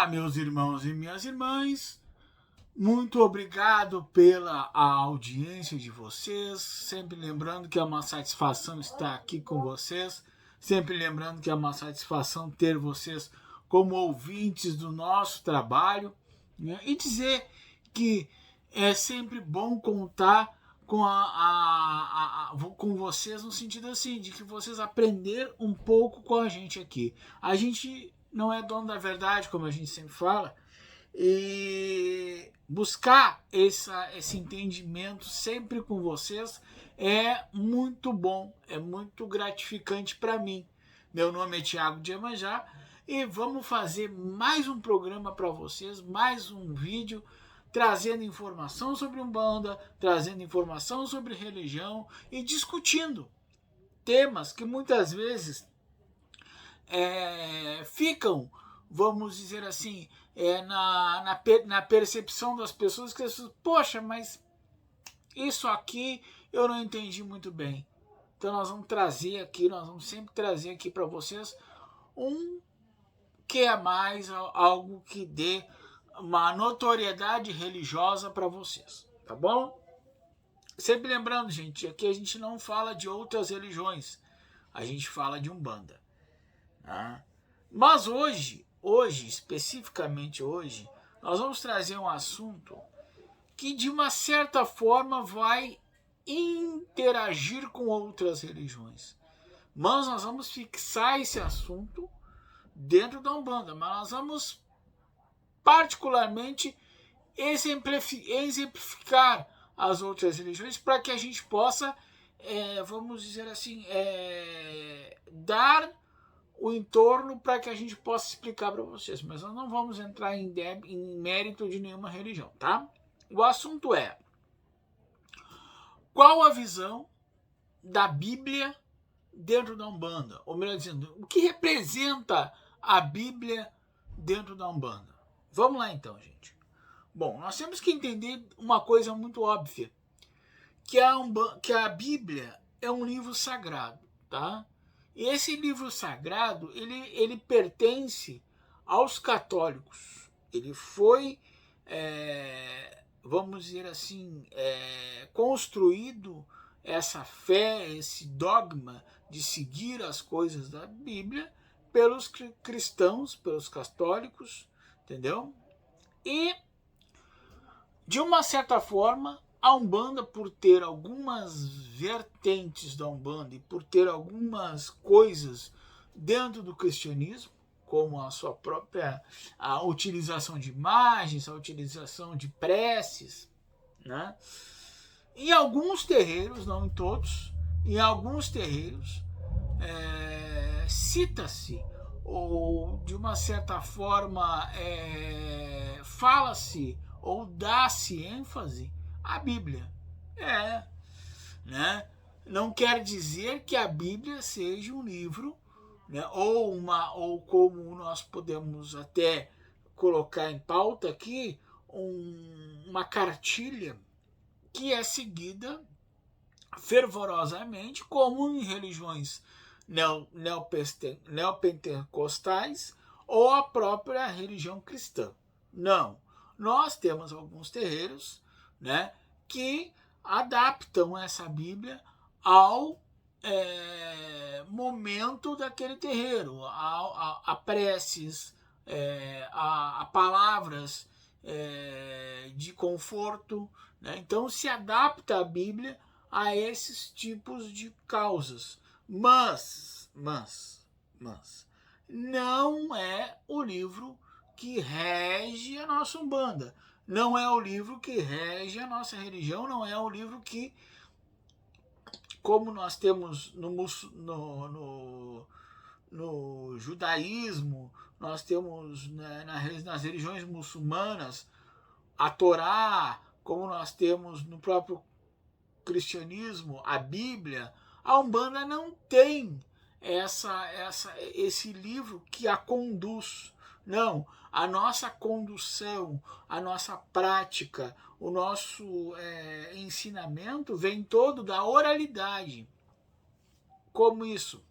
meus irmãos e minhas irmãs, muito obrigado pela audiência de vocês. Sempre lembrando que é uma satisfação estar aqui com vocês. Sempre lembrando que é uma satisfação ter vocês como ouvintes do nosso trabalho, né? E dizer que é sempre bom contar com, com vocês no sentido assim, de que vocês aprenderam um pouco com a gente aqui. A gente não é dono da verdade, como a gente sempre fala, e buscar esse entendimento sempre com vocês é muito bom, é muito gratificante para mim. Meu nome é Tiago de Iemanjá e vamos fazer mais um programa para vocês, mais um vídeo trazendo informação sobre Umbanda, trazendo informação sobre religião e discutindo temas que muitas vezes ficam, vamos dizer assim, na percepção das pessoas, que elas, poxa, mas isso aqui eu não entendi muito bem. Então nós vamos trazer aqui, nós vamos sempre trazer aqui para vocês um que é mais, algo que dê uma notoriedade religiosa para vocês, tá bom? Sempre lembrando, gente, aqui a gente não fala de outras religiões, a gente fala de Umbanda. Tá? Mas hoje, especificamente hoje, nós vamos trazer um assunto que de uma certa forma vai interagir com outras religiões. Mas nós vamos fixar esse assunto dentro da Umbanda, mas nós vamos particularmente exemplificar as outras religiões para que a gente possa, vamos dizer assim, dar o entorno para que a gente possa explicar para vocês. Mas nós não vamos entrar em mérito de nenhuma religião, tá? O assunto é: qual a visão da Bíblia dentro da Umbanda? Ou melhor dizendo, o que representa a Bíblia dentro da Umbanda? Vamos lá então, gente. Bom, nós temos que entender uma coisa muito óbvia, que a Bíblia é um livro sagrado, tá? E esse livro sagrado, ele pertence aos católicos. Ele foi, vamos dizer assim, construído, essa fé, esse dogma de seguir as coisas da Bíblia pelos cristãos, pelos católicos, entendeu? E, de uma certa forma, a Umbanda, por ter algumas vertentes da Umbanda e por ter algumas coisas dentro do cristianismo, como a sua própria utilização de imagens, a utilização de preces, né? Em alguns terreiros, não em todos, em alguns terreiros, cita-se, ou de uma certa forma fala-se ou dá-se ênfase à Bíblia. Né? Não quer dizer que a Bíblia seja um livro, né, ou como nós podemos até colocar em pauta aqui, uma cartilha que é seguida fervorosamente, como em religiões neopentecostais ou a própria religião cristã. Não. Nós temos alguns terreiros, né, que adaptam essa Bíblia ao momento daquele terreiro, a preces, a palavras de conforto, né? Então se adapta a Bíblia a esses tipos de causas, mas não é o livro que rege a nossa Umbanda, não é o livro que rege a nossa religião, não é o livro que, como nós temos no judaísmo, nós temos, né, nas religiões muçulmanas, a Torá, como nós temos no próprio cristianismo, a Bíblia. A Umbanda não tem esse livro que a conduz. Não, a nossa condução, a nossa prática, o nosso ensinamento vem todo da oralidade. Como isso?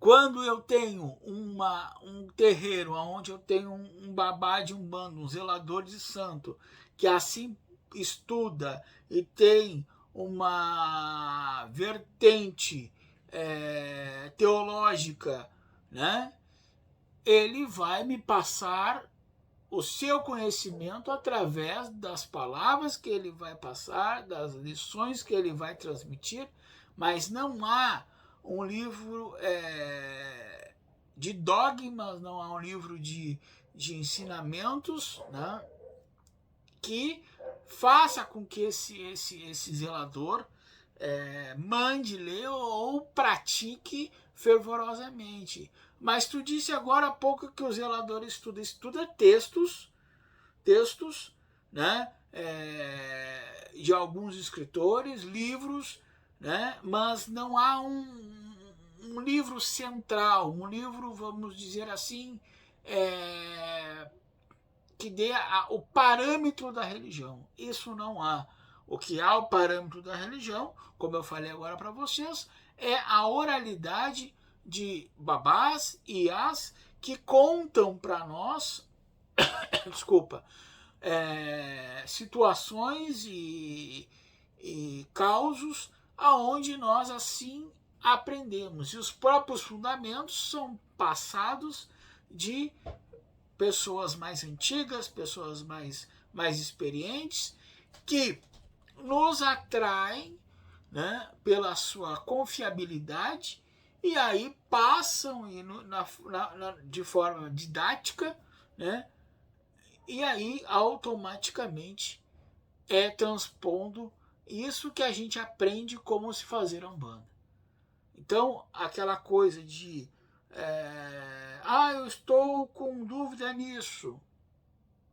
Quando eu tenho um terreiro onde eu tenho um babá de umbanda, um zelador de santo, que assim estuda e tem uma vertente teológica, né? Ele vai me passar o seu conhecimento através das palavras que ele vai passar, das lições que ele vai transmitir, mas não há um livro de dogmas, não há um livro de ensinamentos, né, que faça com que esse zelador mande ler ou pratique fervorosamente. Mas tu disse agora há pouco que o zelador estuda textos, né, de alguns escritores, livros, né, mas não há um livro central, um livro, vamos dizer assim, que dê o parâmetro da religião. Isso não há. O que há o parâmetro da religião, como eu falei agora para vocês, é a oralidade de babás e as que contam para nós, desculpa, situações e causos aonde nós assim aprendemos. E os próprios fundamentos são passados de pessoas mais antigas, pessoas mais experientes, que nos atraem, né, pela sua confiabilidade, e aí passam de forma didática, né, e aí automaticamente transpondo isso que a gente aprende como se fazer a Umbanda. Então, aquela coisa de eu estou com dúvida nisso,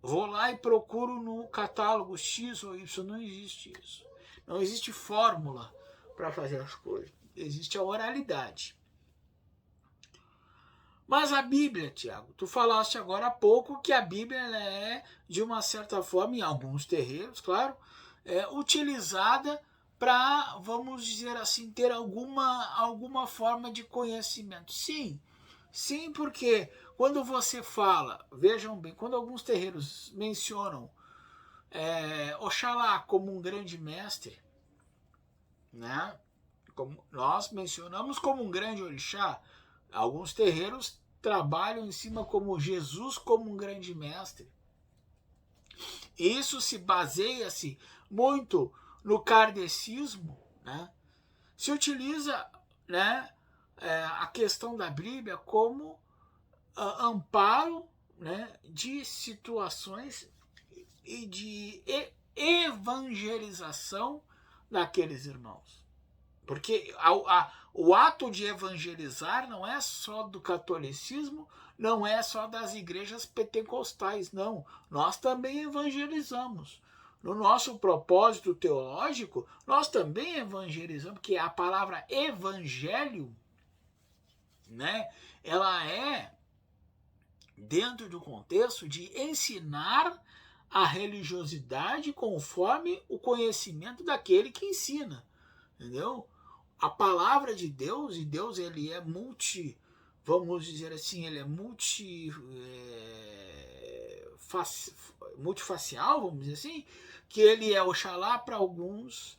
vou lá e procuro no catálogo X ou Y. Não existe isso. Não existe fórmula para fazer as coisas. Existe a oralidade. Mas a Bíblia, Tiago, tu falaste agora há pouco que a Bíblia ela é, de uma certa forma, em alguns terreiros, claro, utilizada para, vamos dizer assim, ter alguma forma de conhecimento. Sim, porque quando você fala, vejam bem, quando alguns terreiros mencionam Oxalá como um grande mestre, né? Como nós mencionamos como um grande orixá, alguns terreiros trabalham em cima como Jesus como um grande mestre. Isso se baseia-se muito no kardecismo, né? Se utiliza, né, a questão da Bíblia como amparo, né, de situações e de evangelização daqueles irmãos. Porque o ato de evangelizar não é só do catolicismo, não é só das igrejas pentecostais, não. Nós também evangelizamos. No nosso propósito teológico, nós também evangelizamos, porque a palavra evangelho, né, ela é dentro do contexto de ensinar a religiosidade conforme o conhecimento daquele que ensina, entendeu? A palavra de Deus, e Deus ele é vamos dizer assim, ele é multifacial, vamos dizer assim, que ele é Oxalá para alguns,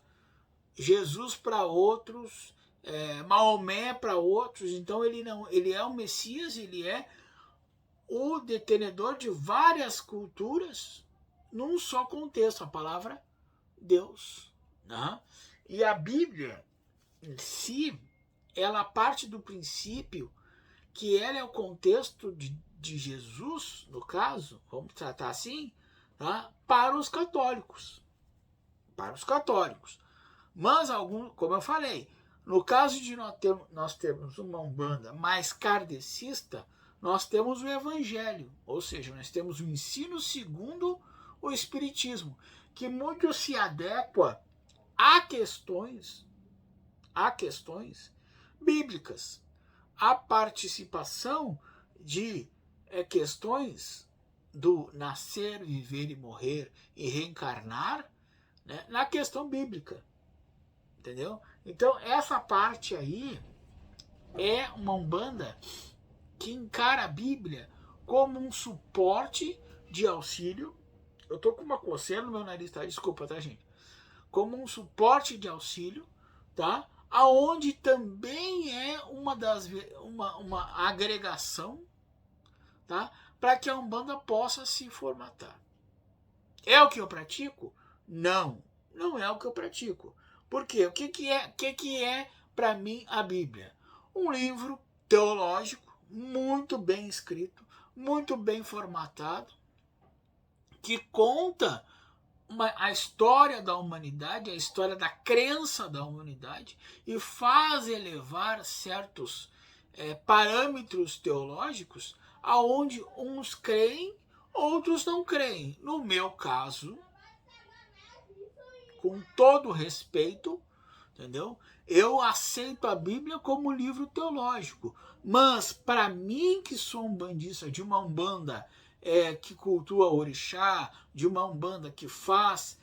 Jesus para outros, Maomé para outros. Então ele é o Messias, ele é o detenedor de várias culturas num só contexto, a palavra Deus, né? E a Bíblia em si, ela parte do princípio que ela é o contexto de Jesus, no caso, vamos tratar assim, tá? Para os católicos. Para os católicos. Mas, como eu falei, no caso de nós termos uma Umbanda mais kardecista, nós temos o Evangelho, ou seja, nós temos o ensino segundo o Espiritismo, que muito se adequa a questões bíblicas, a participação de questões do nascer, viver e morrer e reencarnar, né, na questão bíblica, entendeu? Então essa parte aí é uma Umbanda que encara a Bíblia como um suporte de auxílio. Eu tô com uma coceira no meu nariz, tá? Desculpa, tá, gente? Como um suporte de auxílio, tá? Aonde também é uma agregação, tá? Para que a Umbanda possa se formatar. É o que eu pratico? Não, não é o que eu pratico. Por quê? O que é para mim a Bíblia? Um livro teológico muito bem escrito, muito bem formatado, que conta a história da humanidade, a história da crença da humanidade e faz elevar certos parâmetros teológicos aonde uns creem, outros não creem. No meu caso, com todo respeito, entendeu? Eu aceito a Bíblia como livro teológico, mas para mim que sou um bandista de uma Umbanda que cultua orixá, de uma Umbanda que faz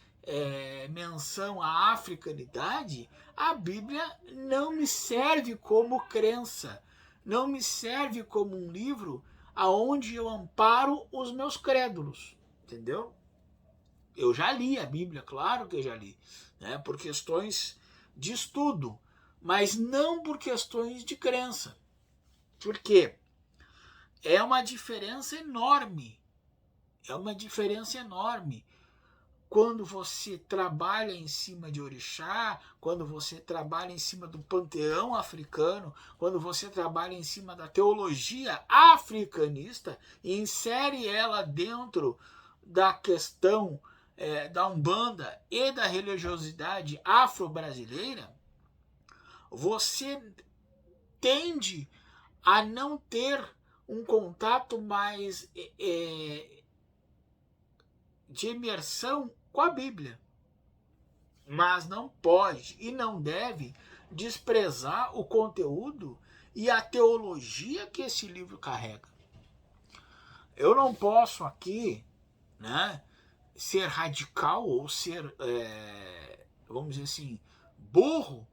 menção à africanidade, a Bíblia não me serve como crença, não me serve como um livro aonde eu amparo os meus crédulos, entendeu? Eu já li a Bíblia, claro que eu já li, né, por questões de estudo, mas não por questões de crença. Por quê? É uma diferença enorme. É uma diferença enorme quando você trabalha em cima de orixá, quando você trabalha em cima do panteão africano, quando você trabalha em cima da teologia africanista e insere ela dentro da questão da Umbanda e da religiosidade afro-brasileira, você tende a não ter um contato mais de imersão com a Bíblia. Mas não pode e não deve desprezar o conteúdo e a teologia que esse livro carrega. Eu não posso aqui, né, ser radical ou ser, vamos dizer assim, burro,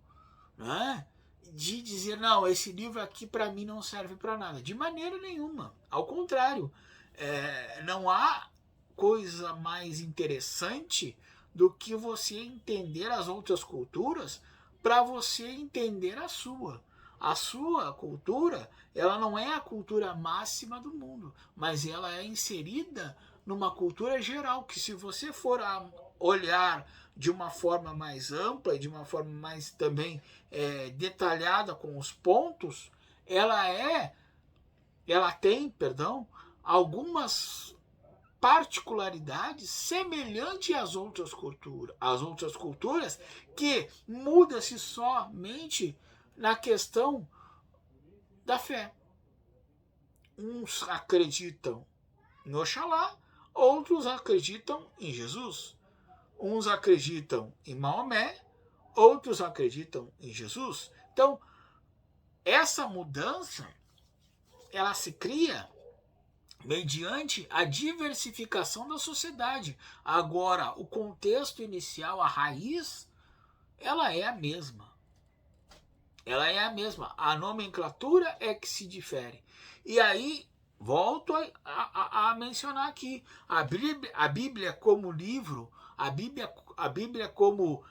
né, de dizer, não, esse livro aqui para mim não serve para nada. De maneira nenhuma. Ao contrário, não há coisa mais interessante do que você entender as outras culturas para você entender a sua. A sua cultura, ela não é a cultura máxima do mundo, mas ela é inserida numa cultura geral, que se você for olhar de uma forma mais ampla e de uma forma mais também detalhada com os pontos, ela tem, algumas particularidades semelhantes às outras culturas, que muda-se somente na questão da fé. Uns acreditam em Oxalá, outros acreditam em Jesus. Uns acreditam em Maomé, outros acreditam em Jesus. Então, essa mudança, ela se cria mediante a diversificação da sociedade. Agora, o contexto inicial, a raiz, ela é a mesma. Ela é a mesma. A nomenclatura é que se difere. E aí, volto a mencionar aqui, a Bíblia como livro, a Bíblia como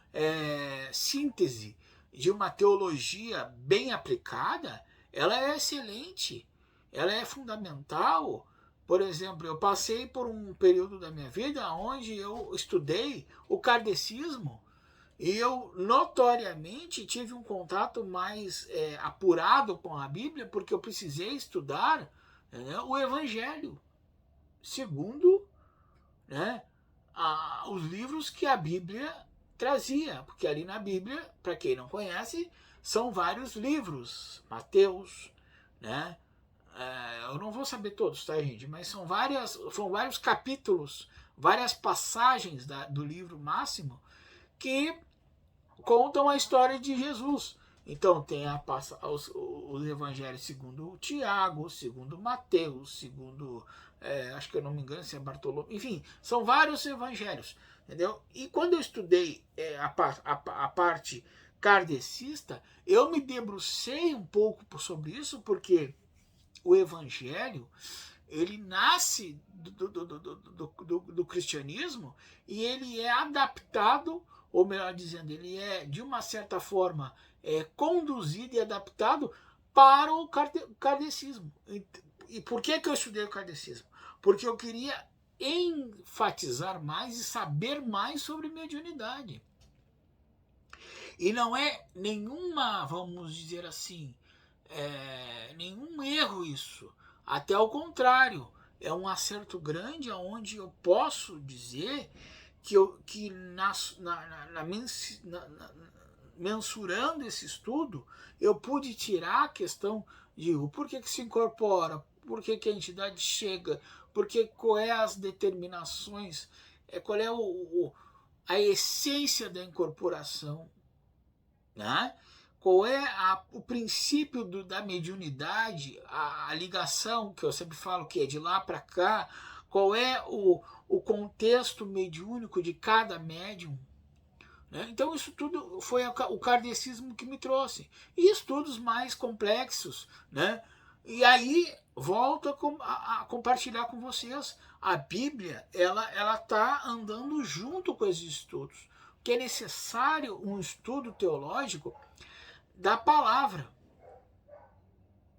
síntese de uma teologia bem aplicada, ela é excelente, ela é fundamental. Por exemplo, eu passei por um período da minha vida onde eu estudei o kardecismo e eu notoriamente tive um contato mais apurado com a Bíblia porque eu precisei estudar, né, o Evangelho segundo, né, os livros que a Bíblia trazia, porque ali na Bíblia, para quem não conhece, são vários livros, Mateus, né? Eu não vou saber todos, tá, gente? Mas são vários capítulos, várias passagens do livro Máximo que contam a história de Jesus. Então tem os evangelhos segundo Tiago, segundo Mateus, segundo, acho que eu não me engano se é Bartolomeu, enfim, são vários evangelhos, entendeu? E quando eu estudei a parte kardecista, eu me debrucei um pouco sobre isso, porque o evangelho, ele nasce do cristianismo e ele é adaptado, ou melhor dizendo, ele é, de uma certa forma, conduzido e adaptado para o kardecismo. E por que eu estudei o kardecismo? Porque eu queria enfatizar mais e saber mais sobre mediunidade. E não é nenhuma, vamos dizer assim, nenhum erro isso. Até ao contrário, é um acerto grande onde eu posso dizer que mensurando esse estudo, eu pude tirar a questão de o porquê que se incorpora, por que a entidade chega, qual é as determinações, qual é a essência da incorporação, né? Qual é o princípio da mediunidade, a ligação, que eu sempre falo que é de lá para cá, qual é o contexto mediúnico de cada médium. Né? Então isso tudo foi o kardecismo que me trouxe. E estudos mais complexos. Né? E aí volto a compartilhar com vocês. A Bíblia ela está andando junto com esses estudos. Que é necessário um estudo teológico da palavra.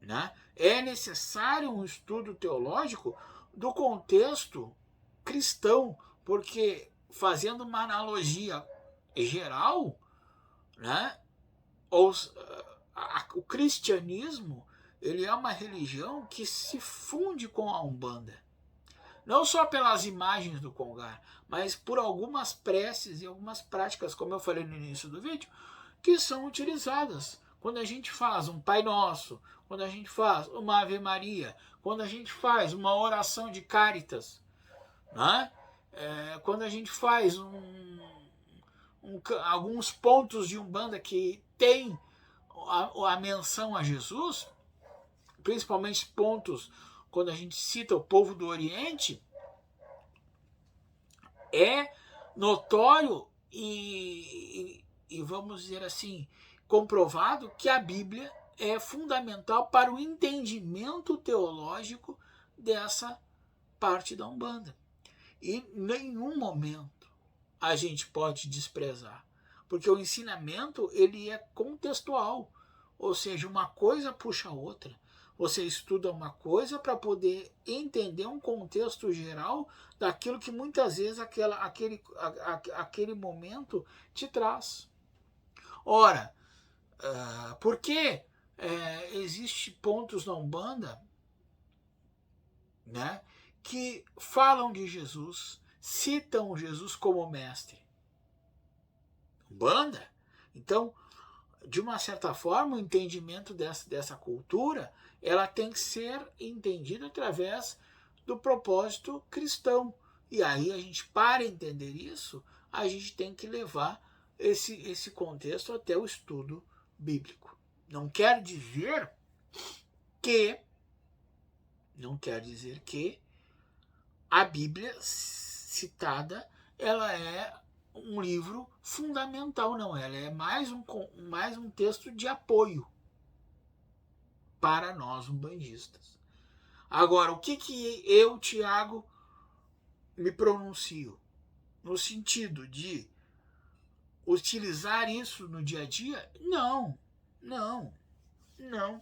Né? É necessário um estudo teológico do contexto cristão, porque, fazendo uma analogia geral, né, o cristianismo ele é uma religião que se funde com a Umbanda. Não só pelas imagens do Congar, mas por algumas preces e algumas práticas, como eu falei no início do vídeo, que são utilizadas quando a gente faz um Pai Nosso, quando a gente faz uma Ave Maria, quando a gente faz uma oração de Cáritas, né? Quando a gente faz alguns pontos de Umbanda que tem a menção a Jesus, principalmente pontos quando a gente cita o povo do Oriente, é notório e vamos dizer assim, comprovado que a Bíblia é fundamental para o entendimento teológico dessa parte da Umbanda. E em nenhum momento a gente pode desprezar, porque o ensinamento ele é contextual, ou seja, uma coisa puxa a outra. Você estuda uma coisa para poder entender um contexto geral daquilo que muitas vezes aquele momento te traz. Ora, por que existem pontos na Umbanda, né, que falam de Jesus, citam Jesus como mestre? Umbanda? Então, de uma certa forma, o entendimento dessa cultura ela tem que ser entendida através do propósito cristão. E aí a gente, para entender isso, a gente tem que levar esse contexto até o estudo bíblico. Não quer dizer que a Bíblia citada ela é um livro fundamental, não. Ela é mais um texto de apoio para nós umbandistas. Agora, o que eu, Tiago, me pronuncio? No sentido de utilizar isso no dia a dia? Não,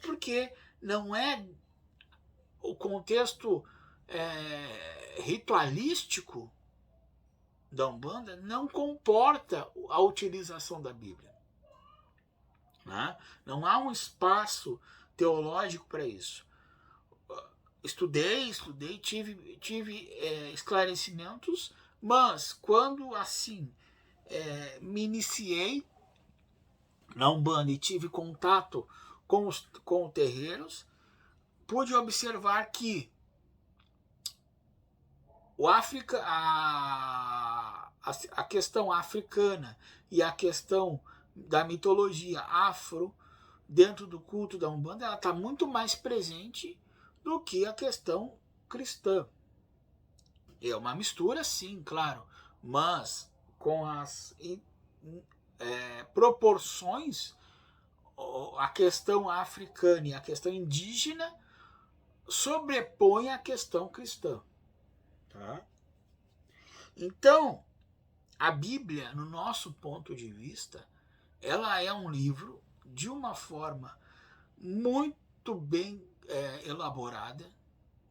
porque não é o contexto ritualístico da Umbanda não comporta a utilização da Bíblia. Né? Não há um espaço teológico para isso. Estudei, tive esclarecimentos, mas quando assim me iniciei na Umbanda e tive contato com os terreiros, pude observar que a questão africana e a questão da mitologia afro dentro do culto da Umbanda ela está muito mais presente do que a questão cristã. É uma mistura, sim, claro, mas com as proporções, a questão africana e a questão indígena sobrepõe a questão cristã. Tá? Então, a Bíblia, no nosso ponto de vista, ela é um livro de uma forma muito bem elaborada,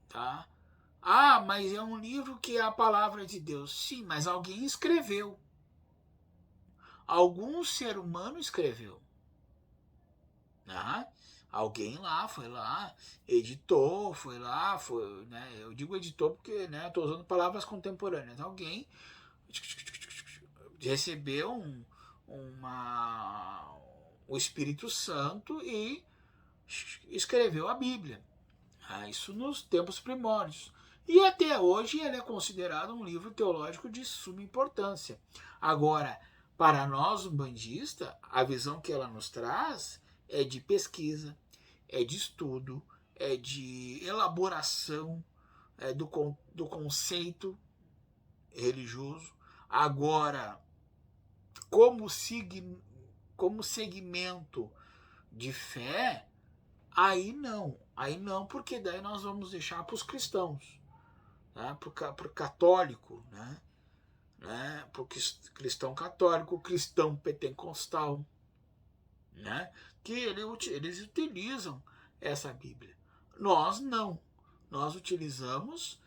tá? Ah, mas é um livro que é a palavra de Deus. Sim, mas alguém escreveu. Algum ser humano escreveu. Né? Alguém lá foi lá, editou, né? Eu digo editou porque, né, estou usando palavras contemporâneas. Alguém recebeu o Espírito Santo e escreveu a Bíblia. Isso nos tempos primórdios. E até hoje ele é considerado um livro teológico de suma importância. Agora, para nós, umbandistas, a visão que ela nos traz é de pesquisa, é de estudo, é de elaboração do conceito religioso. Agora, como segmento de fé, aí não, porque daí nós vamos deixar para os cristãos, né? Para o católico, né? Para o cristão católico, o cristão pentecostal, né? Que eles utilizam essa Bíblia. Nós não, nós utilizamos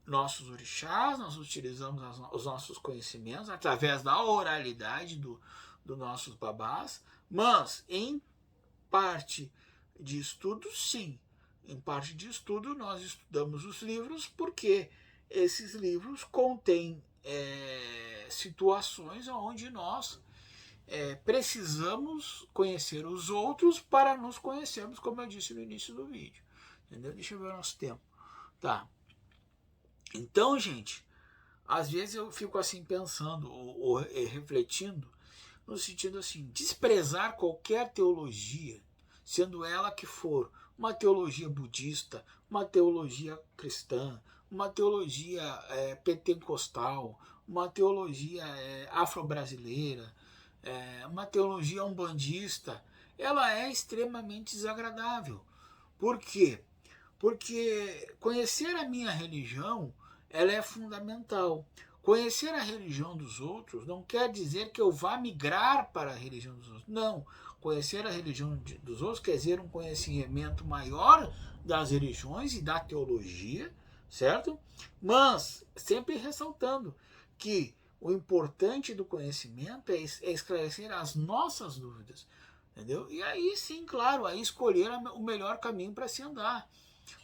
nossos orixás, nós utilizamos os nossos conhecimentos através da oralidade dos nossos babás, mas em parte de estudo, sim. Em parte de estudo, nós estudamos os livros porque esses livros contêm situações onde nós precisamos conhecer os outros para nos conhecermos, como eu disse no início do vídeo. Entendeu? Deixa eu ver o nosso tempo. Tá. Então, gente, às vezes eu fico assim pensando ou refletindo no sentido assim, desprezar qualquer teologia, sendo ela que for uma teologia budista, uma teologia cristã, uma teologia pentecostal, uma teologia afro-brasileira, uma teologia umbandista, ela é extremamente desagradável. Por quê? Porque conhecer a minha religião, ela é fundamental. Conhecer a religião dos outros não quer dizer que eu vá migrar para a religião dos outros. Não. Conhecer a religião dos outros quer dizer um conhecimento maior das religiões e da teologia, certo? Mas sempre ressaltando que o importante do conhecimento é esclarecer as nossas dúvidas, entendeu? E aí sim, claro, aí escolher o melhor caminho para se andar,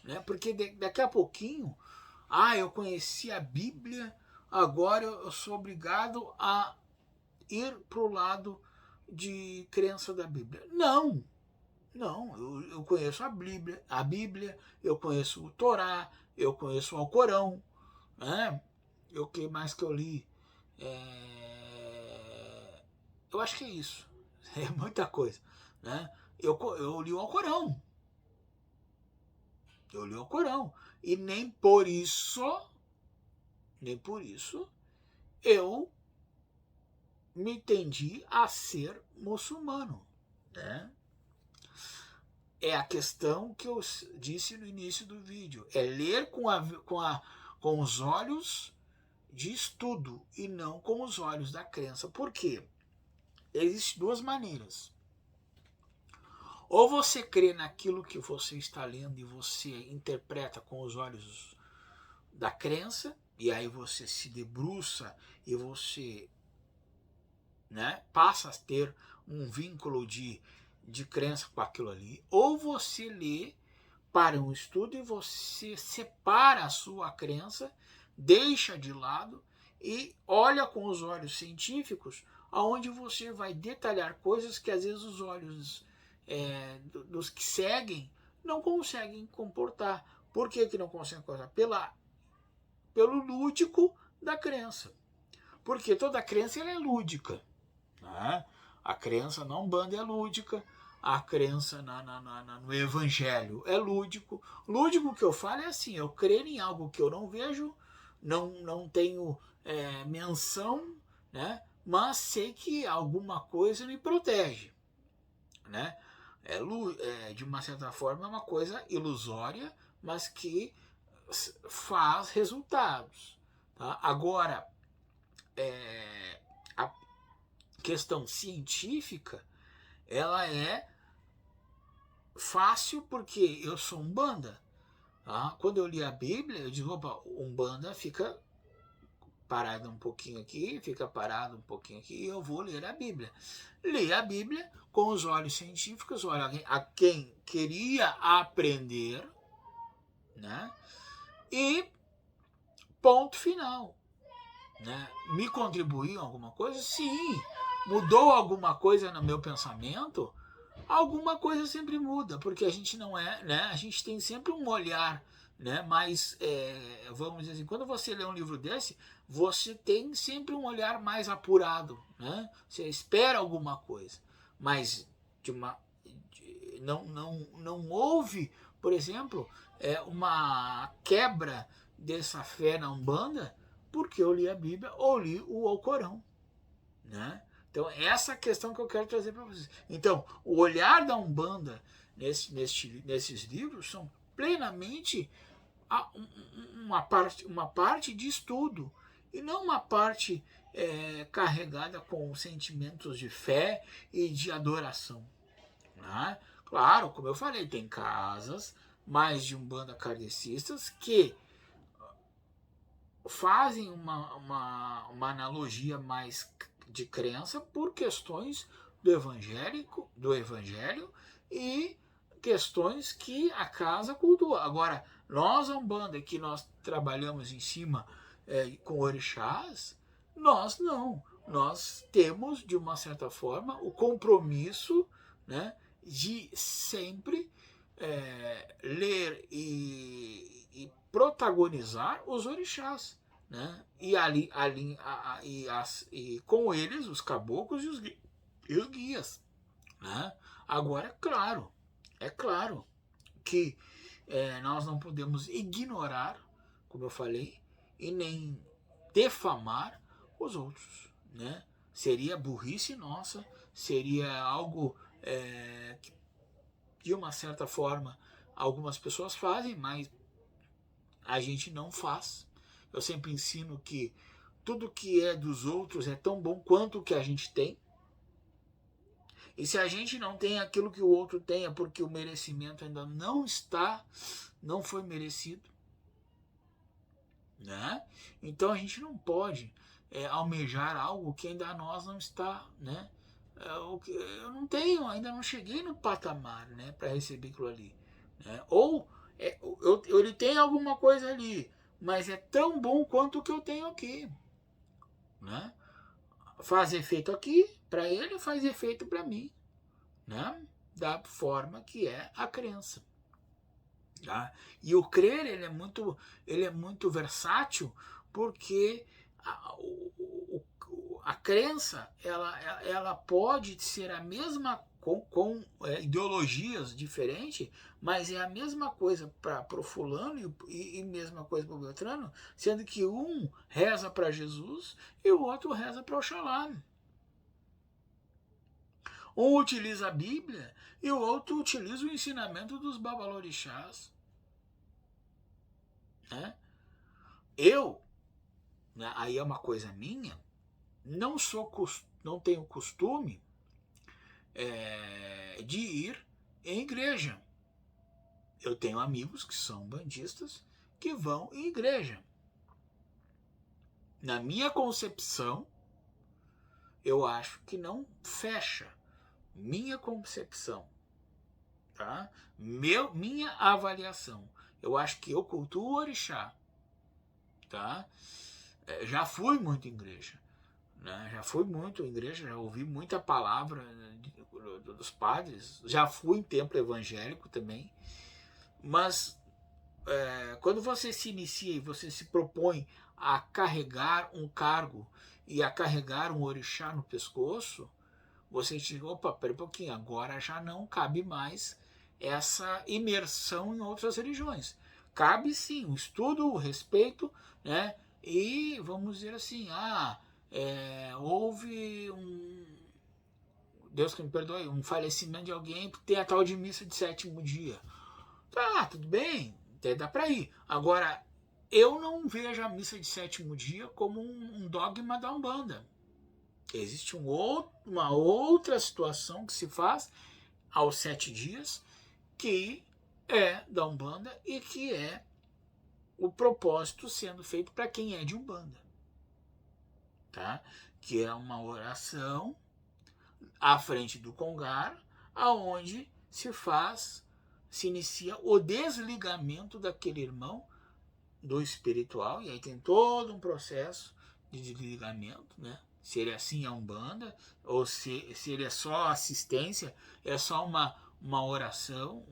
né? Porque daqui a pouquinho, eu conheci a Bíblia, agora eu sou obrigado a ir para o lado de crença da Bíblia. Não, eu conheço a Bíblia, eu conheço o Torá, eu conheço o Alcorão, né? O que mais que eu li? Eu acho que é isso. É muita coisa, né? Eu li o Alcorão. Eu li o Alcorão. E nem por isso eu me entendi a ser muçulmano, né? É a questão que eu disse no início do vídeo. É ler com os olhos de estudo e não com os olhos da crença. Por quê? Existem duas maneiras. Ou você crê naquilo que você está lendo e você interpreta com os olhos da crença, e aí você se debruça e você, né, passa a ter um vínculo de crença com aquilo ali. Ou você lê para um estudo e você separa a sua crença, deixa de lado e olha com os olhos científicos, aonde você vai detalhar coisas que às vezes os olhos dos que seguem não conseguem comportar. Por que não conseguem comportar? Pelo lúdico da crença. Porque toda crença ela é lúdica. Né? A crença na Umbanda é lúdica, a crença no Evangelho é lúdico. Lúdico que eu falo é assim, eu crer em algo que eu não vejo, não tenho menção, né? mas sei que alguma coisa me protege, né? De uma certa forma, é uma coisa ilusória, mas que faz resultados. Tá? Agora, a questão científica, ela é fácil porque eu sou umbanda. Tá? Quando eu li a Bíblia, eu digo, opa, umbanda fica parado um pouquinho aqui, fica parado um pouquinho aqui, e eu vou ler a Bíblia. Li a Bíblia com os olhos científicos, olha, a quem queria aprender, né? E ponto final. Né? Me contribuiu alguma coisa? Sim. Mudou alguma coisa no meu pensamento? Alguma coisa sempre muda, porque a gente não é, né? A gente tem sempre um olhar, né? Mas, vamos dizer assim, quando você lê um livro desse, você tem sempre um olhar mais apurado, né? Você espera alguma coisa, mas não houve, por exemplo, uma quebra dessa fé na Umbanda porque eu li a Bíblia ou li o Alcorão, né? Então, essa questão que eu quero trazer para vocês. Então, o olhar da Umbanda nesses livros são plenamente uma parte de estudo e não uma parte carregada com sentimentos de fé e de adoração. Né? Claro, como eu falei, tem casas mais de Umbanda kardecistas que fazem uma analogia mais de crença por questões do evangelho e questões que a casa cultua. Agora, nós, a Umbanda, que nós trabalhamos em cima com orixás, nós não. Nós temos, de uma certa forma, o compromisso, né, de sempre ler e protagonizar os orixás, né? E com eles os caboclos e os guias, né? Agora é claro que nós não podemos ignorar, como eu falei, e nem defamar os outros, né? Seria burrice nossa, seria algo que, de uma certa forma, algumas pessoas fazem, mas a gente não faz. Eu sempre ensino que tudo que é dos outros é tão bom quanto o que a gente tem. E se a gente não tem aquilo que o outro tem, é porque o merecimento ainda não foi merecido. Né? Então a gente não pode almejar algo que ainda a nós não está, né? Eu não tenho, ainda não cheguei no patamar, né, para receber aquilo ali. Né? Ou ele tem alguma coisa ali, mas é tão bom quanto o que eu tenho aqui. Né? Faz efeito aqui para ele, faz efeito para mim. Né? Da forma que é a crença. Tá? E o crer ele é muito versátil porque a crença ela pode ser a mesma com ideologias diferentes, mas é a mesma coisa para o fulano e mesma coisa para o Beltrano, sendo que um reza para Jesus e o outro reza para Oxalá. Um utiliza a Bíblia e o outro utiliza o ensinamento dos babalorixás. Né? Eu, né, aí é uma coisa minha, não tenho costume de ir em igreja. Eu tenho amigos que são bandistas que vão em igreja. Na minha concepção, eu acho que não fecha. Minha concepção, tá? Minha avaliação. Eu acho que eu cultuo o orixá, tá? Já fui muito em igreja, né? Já fui muito em igreja, já ouvi muita palavra dos padres, já fui em templo evangélico também, mas quando você se inicia e você se propõe a carregar um cargo e a carregar um orixá no pescoço, você diz, opa, pera um pouquinho, agora já não cabe mais essa imersão em outras religiões. Cabe sim o estudo, o respeito, né? E vamos dizer assim, houve Deus que me perdoe, um falecimento de alguém, tem a tal de missa de sétimo dia. Tá, tudo bem, até dá para ir. Agora, eu não vejo a missa de sétimo dia como um dogma da Umbanda. Existe uma outra situação que se faz aos 7 dias, que é da Umbanda e que é o propósito sendo feito para quem é de Umbanda. Tá? Que é uma oração à frente do Congar, aonde se inicia o desligamento daquele irmão do espiritual, e aí tem todo um processo de desligamento, né? Se ele é assim é Umbanda, ou se ele é só assistência, é só uma oração,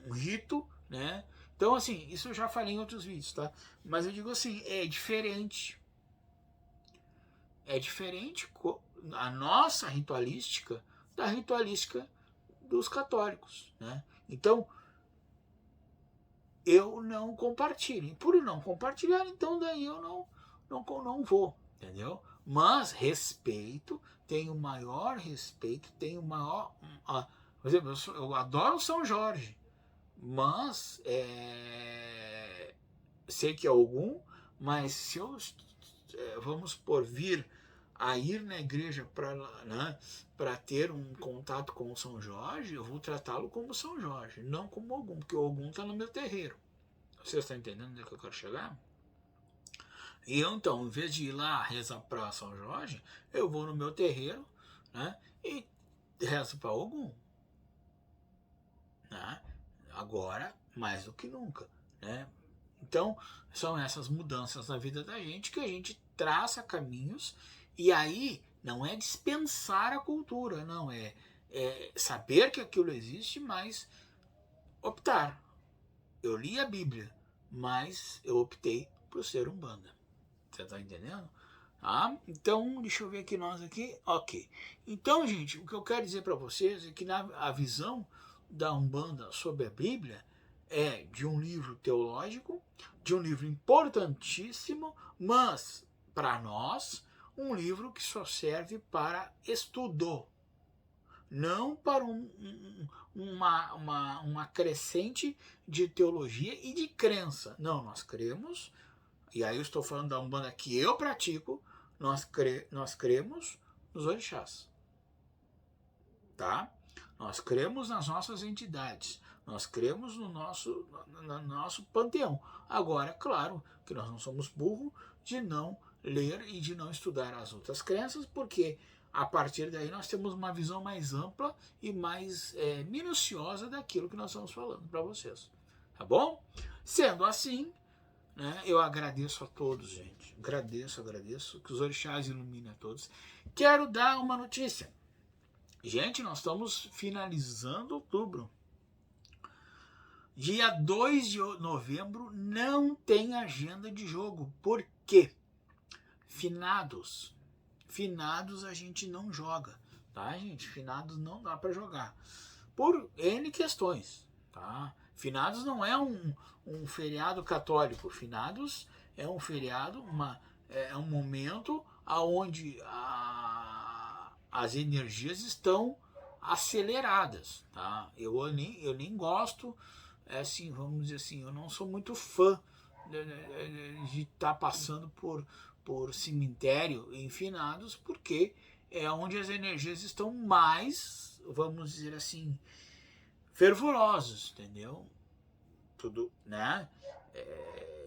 um rito, né? Então, assim, isso eu já falei em outros vídeos, tá? Mas eu digo assim, é diferente. É diferente a nossa ritualística da ritualística dos católicos, né? Então, eu não compartilho. Por não compartilhar, então daí eu não vou, entendeu? Mas respeito, tenho maior respeito, tenho maior... Por exemplo, eu adoro São Jorge, mas sei que é algum, mas se eu, vamos por vir a ir na igreja para ter um contato com o São Jorge, eu vou tratá-lo como São Jorge, não como Ogum, porque o Ogum está no meu terreiro. Você está entendendo onde é que eu quero chegar? E eu, então, em vez de ir lá rezar para São Jorge, eu vou no meu terreiro, né, e rezo para Ogum. Né? Agora, mais do que nunca. Né? Então, são essas mudanças na vida da gente que a gente traça caminhos, e aí não é dispensar a cultura, não, é saber que aquilo existe, mas optar. Eu li a Bíblia, mas eu optei por ser Umbanda. Você tá entendendo? Então, deixa eu ver aqui nós aqui. Ok. Então, gente, o que eu quero dizer para vocês é que a visão da Umbanda sobre a Bíblia é de um livro teológico, de um livro importantíssimo, mas, para nós, um livro que só serve para estudo, não para uma crescente de teologia e de crença. Não, nós cremos, e aí eu estou falando da Umbanda que eu pratico, nós cremos nos orixás. Tá? Nós cremos nas nossas entidades, nós cremos no nosso panteão. Agora, claro que nós não somos burros de não ler e de não estudar as outras crenças, porque a partir daí nós temos uma visão mais ampla e mais minuciosa daquilo que nós estamos falando para vocês. Tá bom? Sendo assim, né, eu agradeço a todos, gente. Agradeço. Que os orixás iluminem a todos. Quero dar uma notícia. Gente, nós estamos finalizando outubro. Dia 2 de novembro não tem agenda de jogo. Por quê? Finados. Finados a gente não joga, tá, gente? Finados não dá para jogar. Por N questões, tá? Finados não é um feriado católico. Finados é um feriado, é um momento onde as energias estão aceleradas, tá? Eu nem gosto, assim, vamos dizer assim, eu não sou muito fã de estar passando por cemitério em finados, porque é onde as energias estão mais, vamos dizer assim, fervorosas, entendeu? Tudo, né?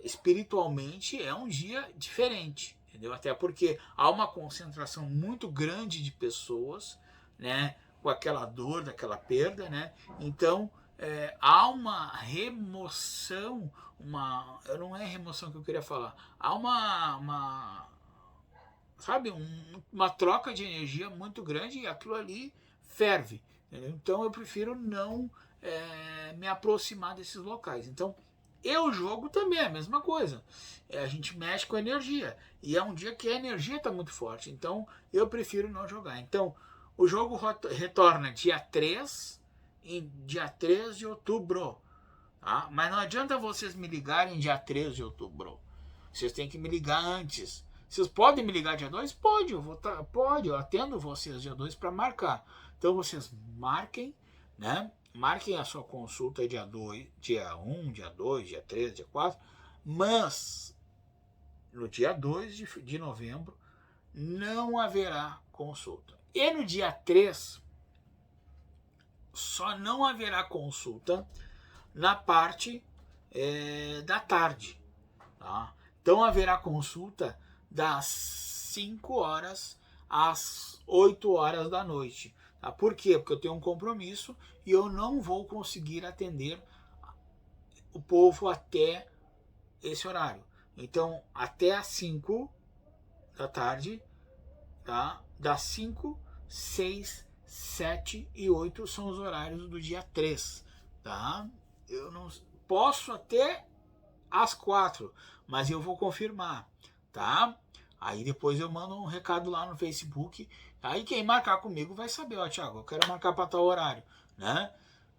Espiritualmente é um dia diferente, entendeu? Até porque há uma concentração muito grande de pessoas, né? Com aquela dor, daquela perda, né? Então há uma remoção, não é remoção que eu queria falar, há sabe, uma troca de energia muito grande e aquilo ali ferve. Entendeu? Então eu prefiro não me aproximar desses locais. Então, o jogo também é a mesma coisa. A gente mexe com a energia. E é um dia que a energia está muito forte. Então, eu prefiro não jogar. Então, o jogo retorna dia 3 de outubro. Tá? Mas não adianta vocês me ligarem dia 3 de outubro. Vocês têm que me ligar antes. Vocês podem me ligar dia 2? Pode, pode, eu atendo vocês dia 2 para marcar. Então vocês marquem, né? Marquem a sua consulta dia 2, dia 1, dia 2, dia 3, dia 4, mas no dia 2 de novembro não haverá consulta. E no dia 3 só não haverá consulta na parte da tarde. Tá? Então haverá consulta das 5 horas às 8 horas da noite. Tá? Por quê? Porque eu tenho um compromisso e eu não vou conseguir atender o povo até esse horário. Então, até às 5 da tarde, tá? Das 5, 6, 7 e 8 são os horários do dia 3. Tá? Eu não posso até às 4, mas eu vou confirmar, tá? Aí depois eu mando um recado lá no Facebook. Aí quem marcar comigo vai saber, ó, Thiago, eu quero marcar para tal horário, né?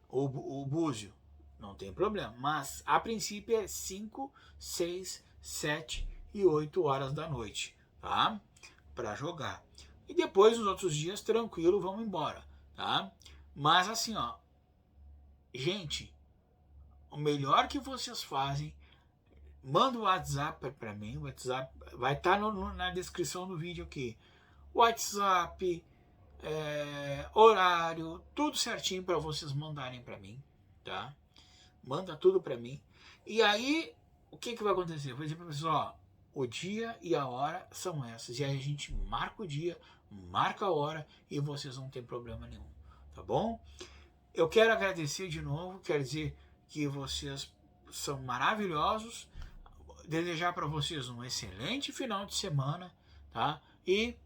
O Búzio, não tem problema. Mas a princípio é 5, 6, 7 e 8 horas da noite, tá? Para jogar. E depois, nos outros dias, tranquilo, vamos embora, tá? Mas assim, ó, gente, o melhor que vocês fazem, manda o WhatsApp para mim, o WhatsApp vai estar na descrição do vídeo aqui. WhatsApp, horário, tudo certinho para vocês mandarem para mim, tá? Manda tudo para mim. E aí, o que vai acontecer? Eu vou dizer para vocês, ó, o dia e a hora são essas. E aí a gente marca o dia, marca a hora e vocês não tem problema nenhum, tá bom? Eu quero agradecer de novo, quero dizer que vocês são maravilhosos, desejar para vocês um excelente final de semana, tá? E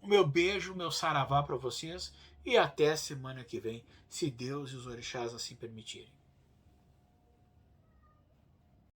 o meu beijo, meu saravá para vocês e até semana que vem, se Deus e os orixás assim permitirem.